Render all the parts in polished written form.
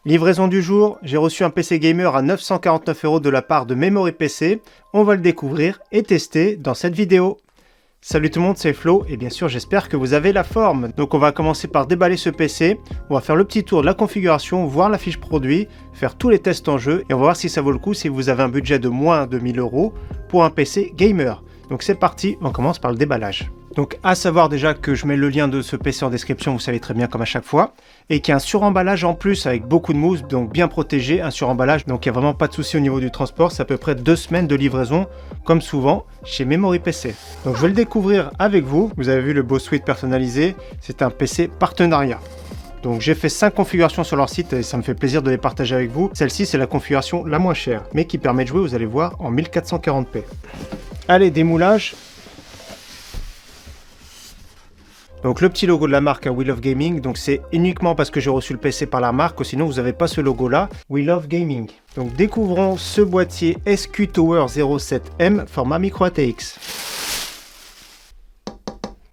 Livraison du jour, j'ai reçu un PC gamer à 949 € de la part de Memory PC. On va le découvrir et tester dans cette vidéo. Salut tout le monde, c'est Flo et bien sûr j'espère que vous avez la forme. Donc on va commencer par déballer ce PC, on va faire le petit tour de la configuration, voir la fiche produit, faire tous les tests en jeu et on va voir si ça vaut le coup si vous avez un budget de moins de 1000 € pour un PC gamer. Donc c'est parti, on commence par le déballage. Donc à savoir déjà que je mets le lien de ce PC en description, vous savez très bien comme à chaque fois, et qu'il y a un suremballage en plus avec beaucoup de mousse, donc bien protégé, un suremballage, donc il n'y a vraiment pas de souci au niveau du transport, c'est à peu près 2 semaines de livraison, comme souvent chez Memory PC. Donc je vais le découvrir avec vous, vous avez vu le beau suite personnalisé, c'est un PC partenariat. Donc j'ai fait 5 configurations sur leur site et ça me fait plaisir de les partager avec vous. Celle-ci c'est la configuration la moins chère, mais qui permet de jouer, vous allez voir, en 1440p. Allez, démoulage. Donc le petit logo de la marque We Love Gaming, donc c'est uniquement parce que j'ai reçu le PC par la marque, sinon vous n'avez pas ce logo là, We Love Gaming. Donc découvrons ce boîtier SQ Tower 07M format micro ATX.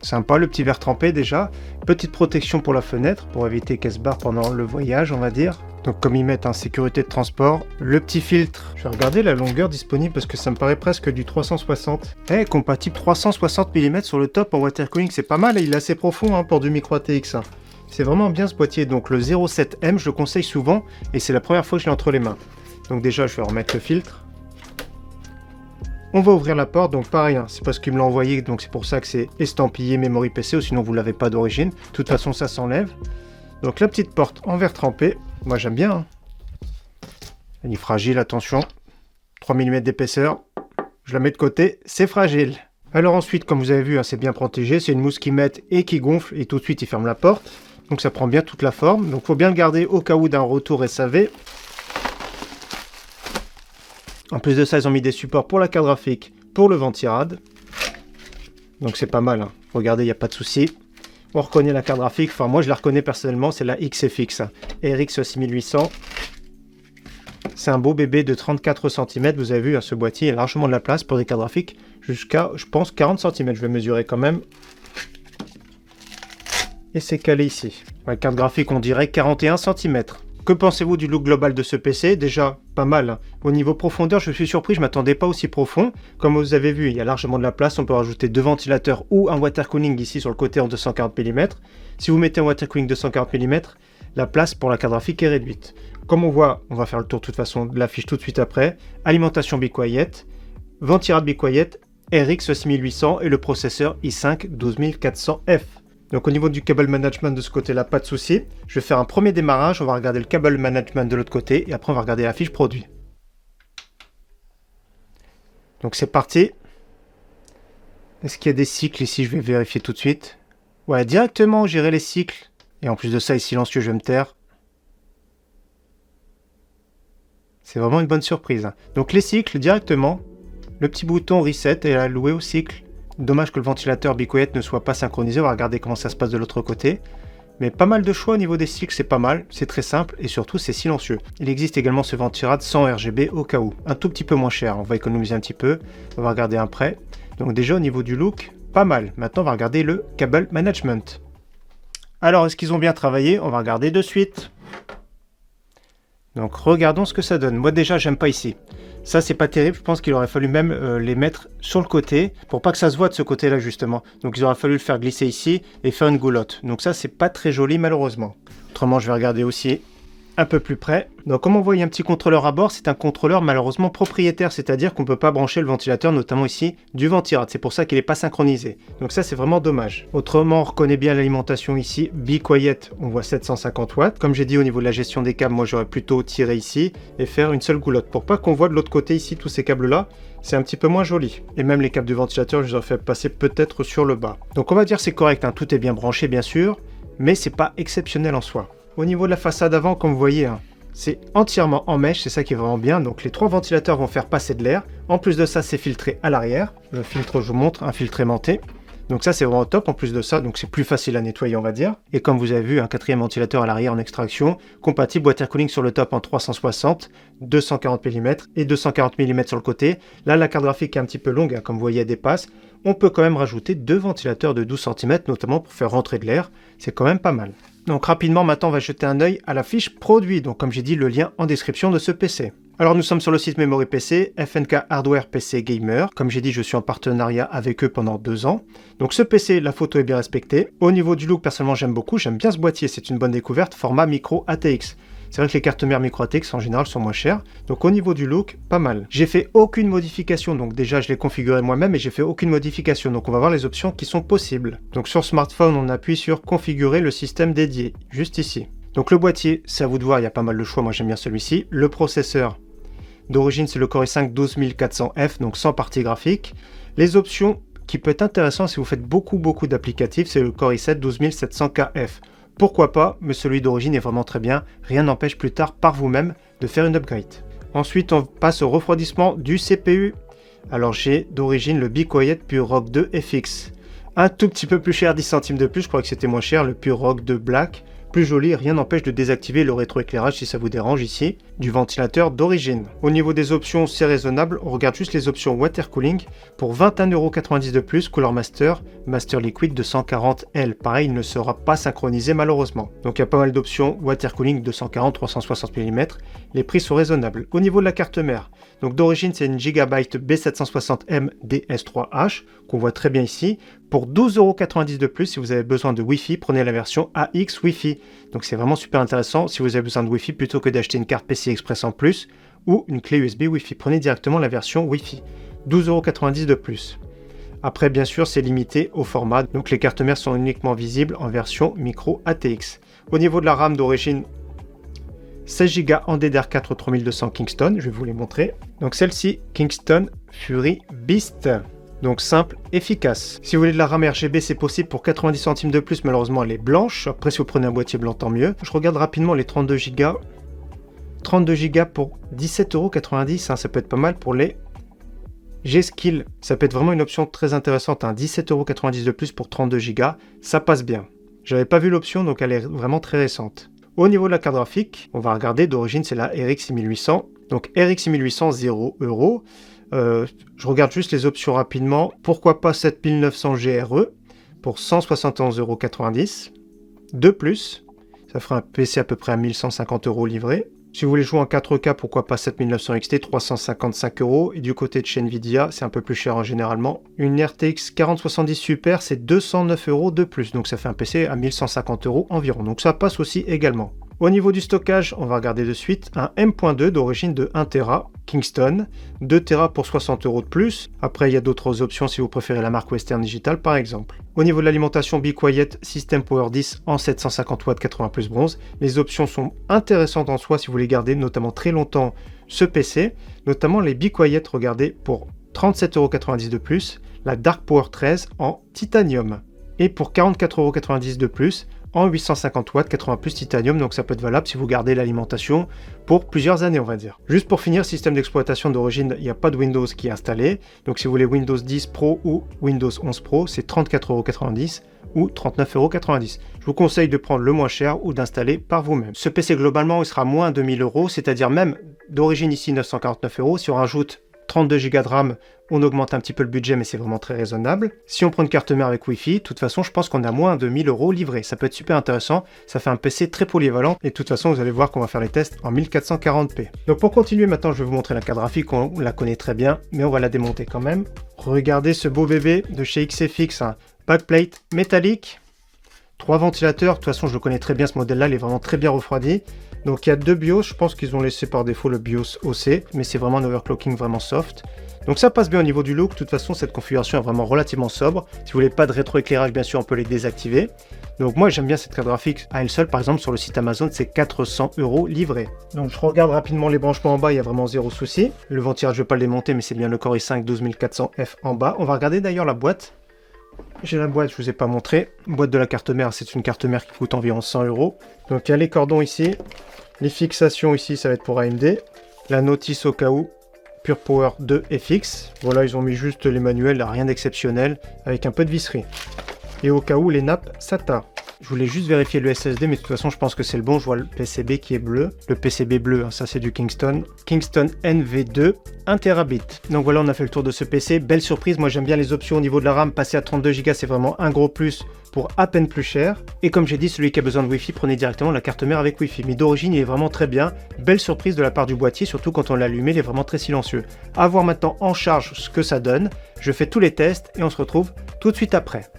Sympa, le petit verre trempé déjà. Petite protection pour la fenêtre, pour éviter qu'elle se barre pendant le voyage, on va dire. Donc comme ils mettent en sécurité de transport. Le petit filtre, je vais regarder la longueur disponible parce que ça me paraît presque du 360. Compatible 360 mm sur le top en water cooling, c'est pas mal, il est assez profond pour du micro ATX. C'est vraiment bien ce boîtier, donc le 07M je le conseille souvent et c'est la première fois que je l'ai entre les mains. Donc déjà je vais remettre le filtre. On va ouvrir la porte, donc pareil, c'est parce qu'il me l'a envoyé, donc c'est pour ça que c'est estampillé Memory PC, ou sinon vous l'avez pas d'origine. De toute façon ça s'enlève. Donc la petite porte en verre trempé, moi j'aime bien. Elle est fragile, attention. 3 mm d'épaisseur, je la mets de côté, c'est fragile. Alors ensuite, comme vous avez vu, c'est bien protégé, c'est une mousse qui met et qui gonfle, et tout de suite il ferme la porte. Donc ça prend bien toute la forme, donc il faut bien le garder au cas où d'un retour SAV. En plus de ça, ils ont mis des supports pour la carte graphique, pour le ventirad. Donc c'est pas mal, regardez, il n'y a pas de souci. On reconnaît la carte graphique, enfin moi je la reconnais personnellement, c'est la XFX, RX 6800. C'est un beau bébé de 34 cm, vous avez vu, ce boîtier, il y a largement de la place pour des cartes graphiques, jusqu'à, je pense, 40 cm, je vais mesurer quand même. Et c'est calé ici. La carte graphique, on dirait 41 cm. Que pensez-vous du look global de ce PC? Déjà, pas mal. Au niveau profondeur, je suis surpris, je ne m'attendais pas aussi profond. Comme vous avez vu, il y a largement de la place, on peut rajouter 2 ventilateurs ou un water cooling ici sur le côté en 240 mm. Si vous mettez un water cooling 240 mm, la place pour la carte graphique est réduite. Comme on voit, on va faire le tour de toute façon de la fiche tout de suite après. Alimentation Be Quiet, ventirad Be Quiet, RX 6800 et le processeur i5 12400F. Donc au niveau du cable management de ce côté-là, pas de souci. Je vais faire un premier démarrage, on va regarder le cable management de l'autre côté et après on va regarder la fiche produit. Donc c'est parti. Est-ce qu'il y a des cycles ici? Je vais vérifier tout de suite. Ouais, directement gérer les cycles. Et en plus de ça, il est silencieux, je vais me taire. C'est vraiment une bonne surprise. Donc les cycles directement. Le petit bouton reset est alloué au cycle. Dommage que le ventilateur Be Quiet ne soit pas synchronisé, on va regarder comment ça se passe de l'autre côté. Mais pas mal de choix au niveau des cycles, c'est pas mal, c'est très simple et surtout c'est silencieux. Il existe également ce ventirad sans RGB au cas où, un tout petit peu moins cher, on va économiser un petit peu, on va regarder après. Donc déjà au niveau du look, pas mal. Maintenant on va regarder le cable management. Alors est-ce qu'ils ont bien travaillé? On va regarder de suite. Donc regardons ce que ça donne. Moi déjà j'aime pas ici. Ça c'est pas terrible, je pense qu'il aurait fallu même les mettre sur le côté pour pas que ça se voit de ce côté là justement. Donc il aurait fallu le faire glisser ici et faire une goulotte. Donc ça c'est pas très joli malheureusement. Autrement je vais regarder aussi un peu plus près. Donc comme on voit il y a un petit contrôleur à bord, c'est un contrôleur malheureusement propriétaire, c'est-à-dire qu'on ne peut pas brancher le ventilateur, notamment ici, du ventirad. C'est pour ça qu'il n'est pas synchronisé. Donc ça c'est vraiment dommage. Autrement on reconnaît bien l'alimentation ici, Be Quiet, on voit 750 watts. Comme j'ai dit au niveau de la gestion des câbles, moi j'aurais plutôt tiré ici et faire une seule goulotte. Pour pas qu'on voit de l'autre côté ici tous ces câbles là, c'est un petit peu moins joli. Et même les câbles du ventilateur, je les aurais fait passer peut-être sur le bas. Donc on va dire c'est correct, tout est bien branché bien sûr, mais c'est pas exceptionnel en soi. Au niveau de la façade avant, comme vous voyez, c'est entièrement en mèche, c'est ça qui est vraiment bien. Donc les 3 ventilateurs vont faire passer de l'air. En plus de ça, c'est filtré à l'arrière. Le filtre, je vous montre, un filtre aimanté. Donc ça, c'est vraiment top. En plus de ça, donc c'est plus facile à nettoyer, on va dire. Et comme vous avez vu, un 4e ventilateur à l'arrière en extraction, compatible water cooling sur le top en 360, 240 mm et 240 mm sur le côté. Là, la carte graphique est un petit peu longue, comme vous voyez, elle dépasse. On peut quand même rajouter 2 ventilateurs de 12 cm, notamment pour faire rentrer de l'air. C'est quand même pas mal. Donc rapidement, maintenant, on va jeter un œil à la fiche produit. Donc comme j'ai dit, le lien en description de ce PC. Alors nous sommes sur le site Memory PC, FNK Hardware PC Gamer. Comme j'ai dit, je suis en partenariat avec eux pendant 2 ans. Donc ce PC, la photo est bien respectée. Au niveau du look, personnellement, j'aime beaucoup. J'aime bien ce boîtier, c'est une bonne découverte. Format micro ATX. C'est vrai que les cartes mères micro ATX en général sont moins chères. Donc au niveau du look, pas mal. J'ai fait aucune modification. Donc déjà, je l'ai configuré moi-même et j'ai fait aucune modification. Donc on va voir les options qui sont possibles. Donc sur smartphone, on appuie sur configurer le système dédié. Juste ici. Donc le boîtier, c'est à vous de voir. Il y a pas mal de choix. Moi, j'aime bien celui-ci. Le processeur. D'origine, c'est le Core i5 12400F, donc sans partie graphique. Les options qui peut être intéressant si vous faites beaucoup d'applicatifs, c'est le Core i7 12700KF. Pourquoi pas, mais celui d'origine est vraiment très bien. Rien n'empêche plus tard par vous-même de faire une upgrade. Ensuite, on passe au refroidissement du CPU. Alors j'ai d'origine le Be Quiet Pure Rock 2 FX. Un tout petit peu plus cher, 10 centimes de plus, je crois que c'était moins cher, le Pure Rock 2 Black. Plus joli, rien n'empêche de désactiver le rétroéclairage si ça vous dérange ici, du ventilateur d'origine. Au niveau des options, c'est raisonnable, on regarde juste les options Water Cooling. Pour 21,90€ de plus, Cooler Master, Master Liquid 240L. Pareil, il ne sera pas synchronisé malheureusement. Donc il y a pas mal d'options, Water Cooling 240-360 mm. Les prix sont raisonnables. Au niveau de la carte mère, donc d'origine c'est une Gigabyte B760M DS3H, qu'on voit très bien ici. Pour 12,90€ de plus, si vous avez besoin de Wi-Fi, prenez la version AX Wi-Fi. Donc c'est vraiment super intéressant si vous avez besoin de Wi-Fi plutôt que d'acheter une carte PCI Express en plus ou une clé USB Wi-Fi. Prenez directement la version Wi-Fi. 12,90€ de plus. Après, bien sûr, c'est limité au format. Donc les cartes mères sont uniquement visibles en version micro ATX. Au niveau de la RAM d'origine, 16 Go en DDR4 3200 Kingston. Je vais vous les montrer. Donc celle-ci, Kingston Fury Beast. Donc simple, efficace. Si vous voulez de la RAM RGB, c'est possible pour 90 centimes de plus. Malheureusement, elle est blanche. Après, si vous prenez un boîtier blanc, tant mieux. Je regarde rapidement les 32 Go. 32 Go pour 17,90 €. Hein, ça peut être pas mal pour les G-Skill. Ça peut être vraiment une option très intéressante. Hein, 17,90€ de plus pour 32 Go. Ça passe bien. J'avais pas vu l'option, donc elle est vraiment très récente. Au niveau de la carte graphique, on va regarder. D'origine, c'est la RX 6800. Donc RX 6800, 0€. Je regarde juste les options rapidement. Pourquoi pas 7900 GRE pour 171,90 €. De plus, ça fera un PC à peu près à 1150€ livré. Si vous voulez jouer en 4K, pourquoi pas 7900 XT, 355€. Et du côté de chez Nvidia, c'est un peu plus cher généralement. Une RTX 4070 Super, c'est 209€ de plus. Donc ça fait un PC à 1150€ environ. Donc ça passe aussi également. Au niveau du stockage, on va regarder de suite un M.2 d'origine de 1TB Kingston, 2TB pour 60€ de plus. Après, il y a d'autres options si vous préférez la marque Western Digital par exemple. Au niveau de l'alimentation, Be Quiet System Power 10 en 750 watts 80 plus bronze. Les options sont intéressantes en soi si vous voulez garder notamment très longtemps ce PC. Notamment les Be Quiet, regardez, pour 37,90€ de plus. La Dark Power 13 en titanium. Et pour 44,90€ de plus, en 850 watts 80 plus titanium, donc ça peut être valable si vous gardez l'alimentation pour plusieurs années on va dire. Juste pour finir, système d'exploitation d'origine, il n'y a pas de Windows qui est installé, donc si vous voulez Windows 10 Pro ou Windows 11 Pro, c'est 34,90€ ou 39,90€. Je vous conseille de prendre le moins cher ou d'installer par vous-même. Ce PC globalement il sera moins de 1000€, c'est-à-dire même d'origine ici 949€, si on rajoute 32 Go de RAM, on augmente un petit peu le budget, mais c'est vraiment très raisonnable. Si on prend une carte mère avec Wi-Fi, de toute façon, je pense qu'on a moins de 1000€ livrés. Ça peut être super intéressant. Ça fait un PC très polyvalent. Et de toute façon, vous allez voir qu'on va faire les tests en 1440p. Donc pour continuer, maintenant, je vais vous montrer la carte graphique. On la connaît très bien, mais on va la démonter quand même. Regardez ce beau bébé de chez XFX. Hein. Backplate métallique. 3 ventilateurs. De toute façon, je le connais très bien, ce modèle-là. Il est vraiment très bien refroidi. Donc il y a 2 BIOS, je pense qu'ils ont laissé par défaut le BIOS OC, mais c'est vraiment un overclocking vraiment soft. Donc ça passe bien au niveau du look, de toute façon cette configuration est vraiment relativement sobre. Si vous voulez pas de rétroéclairage, bien sûr on peut les désactiver. Donc moi j'aime bien cette carte graphique à elle seule, par exemple sur le site Amazon c'est 400€ livré. Donc je regarde rapidement les branchements en bas, il y a vraiment zéro souci. Le ventillage je vais pas le démonter, mais c'est bien le Core i5 12400F en bas. On va regarder d'ailleurs la boîte. J'ai la boîte, je vous ai pas montré. Boîte de la carte mère, c'est une carte mère qui coûte environ 100€. Donc il y a les cordons ici. Les fixations ici, ça va être pour AMD. La notice au cas où, Pure Power 2 FX. Voilà, ils ont mis juste les manuels, rien d'exceptionnel, avec un peu de visserie. Et au cas où, les nappes SATA. Je voulais juste vérifier le SSD, mais de toute façon, je pense que c'est le bon. Je vois le PCB qui est bleu. Le PCB bleu, hein, ça c'est du Kingston. Kingston NV2, 1 Tb. Donc voilà, on a fait le tour de ce PC. Belle surprise, moi j'aime bien les options au niveau de la RAM. Passer à 32 Go, c'est vraiment un gros plus pour à peine plus cher. Et comme j'ai dit, celui qui a besoin de Wi-Fi, prenez directement la carte mère avec Wi-Fi. Mais d'origine, il est vraiment très bien. Belle surprise de la part du boîtier, surtout quand on l'a allumé, il est vraiment très silencieux. À voir maintenant en charge ce que ça donne. Je fais tous les tests et on se retrouve tout de suite après.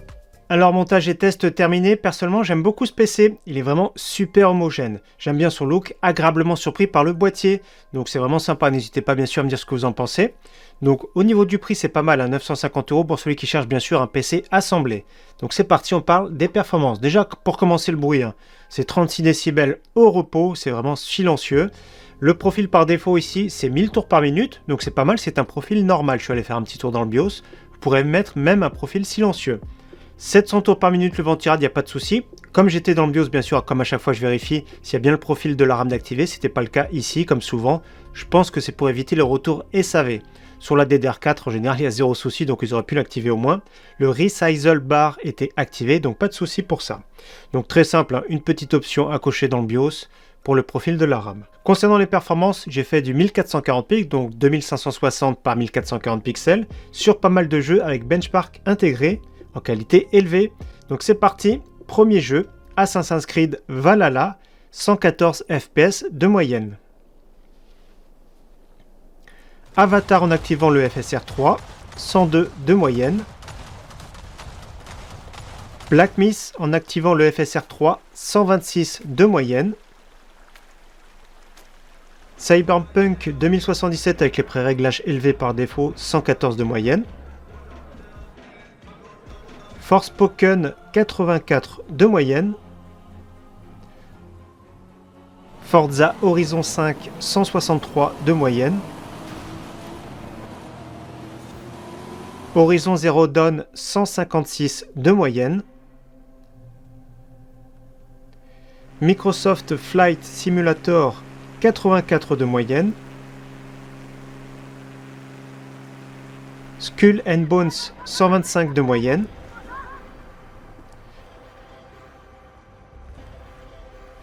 Alors montage et test terminé, personnellement j'aime beaucoup ce PC, il est vraiment super homogène. J'aime bien son look, agréablement surpris par le boîtier, donc c'est vraiment sympa, n'hésitez pas bien sûr à me dire ce que vous en pensez. Donc au niveau du prix c'est pas mal, 950 € pour celui qui cherche bien sûr un PC assemblé. Donc c'est parti, on parle des performances. Déjà pour commencer le bruit, c'est 36 décibels au repos, c'est vraiment silencieux. Le profil par défaut ici c'est 1000 tours par minute, donc c'est pas mal, c'est un profil normal. Je suis allé faire un petit tour dans le BIOS, vous pourrez mettre même un profil silencieux. 700 tours par minute le ventirad, il n'y a pas de souci. Comme j'étais dans le BIOS, bien sûr, comme à chaque fois je vérifie s'il y a bien le profil de la RAM d'activer. Ce n'était pas le cas ici, comme souvent. Je pense que c'est pour éviter le retour SAV. Sur la DDR4, en général, il y a zéro souci, donc ils auraient pu l'activer au moins. Le Resize Bar était activé, donc pas de souci pour ça. Donc très simple, hein, une petite option à cocher dans le BIOS pour le profil de la RAM. Concernant les performances, j'ai fait du 1440p, donc 2560 par 1440 pixels, sur pas mal de jeux avec benchmark intégré, en qualité élevée. Donc c'est parti, premier jeu, Assassin's Creed Valhalla, 114 FPS de moyenne. Avatar en activant le FSR 3, 102 de moyenne. Black Myth en activant le FSR 3, 126 de moyenne. Cyberpunk 2077 avec les pré-réglages élevés par défaut, 114 de moyenne. Forspoken 84 de moyenne. Forza Horizon 5 163 de moyenne. Horizon Zero Dawn 156 de moyenne. Microsoft Flight Simulator 84 de moyenne. Skull and Bones 125 de moyenne.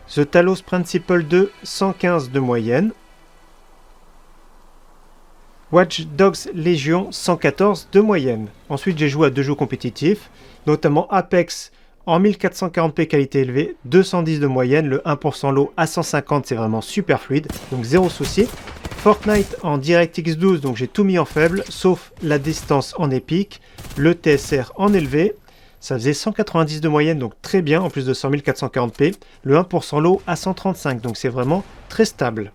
The Talos Principle 2, 115 de moyenne. Watch Dogs Legion, 114 de moyenne. Ensuite, j'ai joué à deux jeux compétitifs, notamment Apex en 1440p qualité élevée, 210 de moyenne. Le 1% low à 150, c'est vraiment super fluide, donc zéro souci. Fortnite en DirectX 12, donc j'ai tout mis en faible, sauf la distance en épique, le TSR en élevé. Ça faisait 190 de moyenne, donc très bien, en plus de 100 440p. Le 1% low à 135, donc c'est vraiment très stable.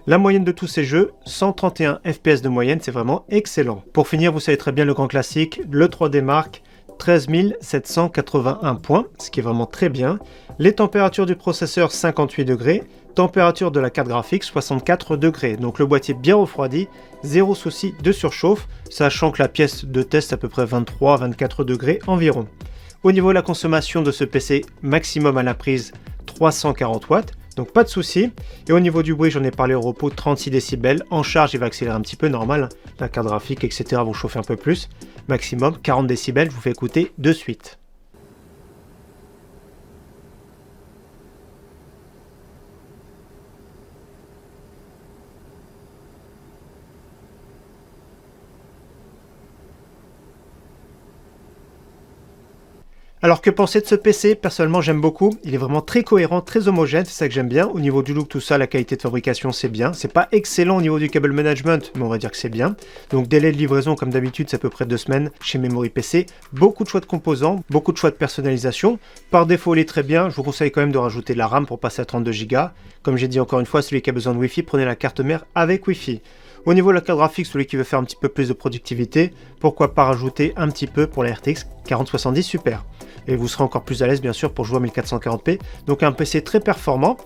La moyenne de tous ces jeux, 131 FPS de moyenne, c'est vraiment excellent. Pour finir, vous savez très bien le grand classique, le 3D Mark, 13 781 points, ce qui est vraiment très bien. Les températures du processeur, 58 degrés. Température de la carte graphique, 64 degrés. Donc le boîtier bien refroidi, zéro souci de surchauffe, sachant que la pièce de test à peu près 23-24 degrés environ. Au niveau de la consommation de ce PC, maximum à la prise 340 watts, donc pas de souci. Et au niveau du bruit, j'en ai parlé au repos, 36 décibels. En charge, il va accélérer un petit peu, normal. La carte graphique, etc. vont chauffer un peu plus. Maximum 40 décibels, je vous fais écouter de suite. Alors que penser de ce PC? Personnellement j'aime beaucoup, il est vraiment très cohérent, très homogène, c'est ça que j'aime bien. Au niveau du look, tout ça, la qualité de fabrication c'est bien. C'est pas excellent au niveau du cable management, mais on va dire que c'est bien. Donc délai de livraison comme d'habitude c'est à peu près 2 semaines chez Memory PC. Beaucoup de choix de composants, beaucoup de choix de personnalisation. Par défaut il est très bien, je vous conseille quand même de rajouter de la RAM pour passer à 32 Go. Comme j'ai dit encore une fois, celui qui a besoin de Wi-Fi, prenez la carte mère avec Wi-Fi. Au niveau de la carte graphique, celui qui veut faire un petit peu plus de productivité, pourquoi pas rajouter un petit peu pour la RTX 4070 Super. Et vous serez encore plus à l'aise bien sûr pour jouer à 1440p. Donc un PC très performant,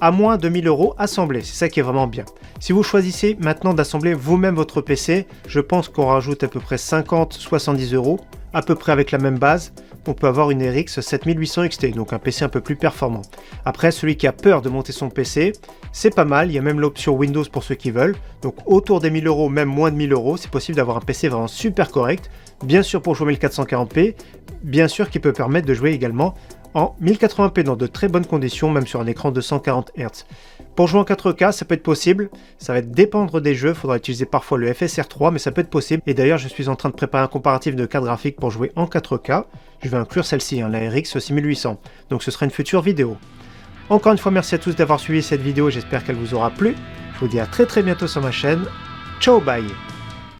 à moins de 1000 € assemblé, c'est ça qui est vraiment bien. Si vous choisissez maintenant d'assembler vous-même votre PC, je pense qu'on rajoute à peu près 50-70 €, à peu près avec la même base. On peut avoir une RX 7800 XT, donc un PC un peu plus performant. Après, celui qui a peur de monter son PC, c'est pas mal, il y a même l'option Windows pour ceux qui veulent. Donc autour des 1000 €, même moins de 1000 €, c'est possible d'avoir un PC vraiment super correct. Bien sûr pour jouer 1440p, bien sûr qui peut permettre de jouer également en 1080p dans de très bonnes conditions, même sur un écran de 140 Hz. Pour jouer en 4K, ça peut être possible, ça va dépendre des jeux, il faudra utiliser parfois le FSR3, mais ça peut être possible. Et d'ailleurs, je suis en train de préparer un comparatif de cartes graphiques pour jouer en 4K. Je vais inclure celle-ci, la RX 6800, donc ce sera une future vidéo. Encore une fois, merci à tous d'avoir suivi cette vidéo, j'espère qu'elle vous aura plu. Je vous dis à très bientôt sur ma chaîne. Ciao, bye!